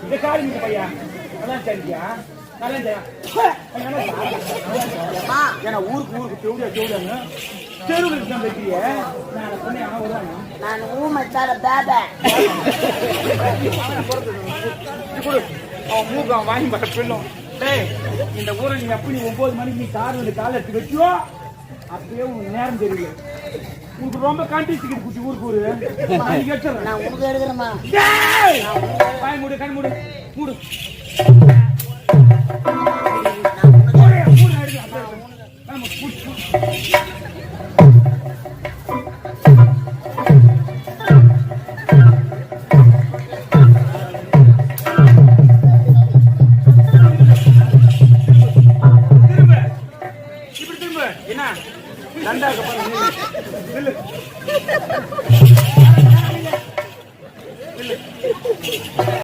இந்த காரி இந்த பையா நல்லா சரியா நல்லா சரியா ஏன்னா ஊருக்கு செவிடாங்க தெருவுக்கு தான் வைக்கிறிய நான் சொன்னேன் வருவாங்க நான் ஊமச்சால பேப அவன் மூக்கு அவன் வாங்கி பட்ட பிள்ளும் டேய் இந்த ஊரை நீ எப்படி 9 மணிக்கு நீ கார் வந்து காலை எடுத்து வச்சியோ அப்பயே உனக்கு நேரம் தெரியல உனக்கு ரொம்ப கான்டிஸ்டிக்கு குட்டி ஊருக்கு நான் உனக்கு எடுக்கிறேமா வாய் மூடு கண் மூடு மூடு என்ன நண்டா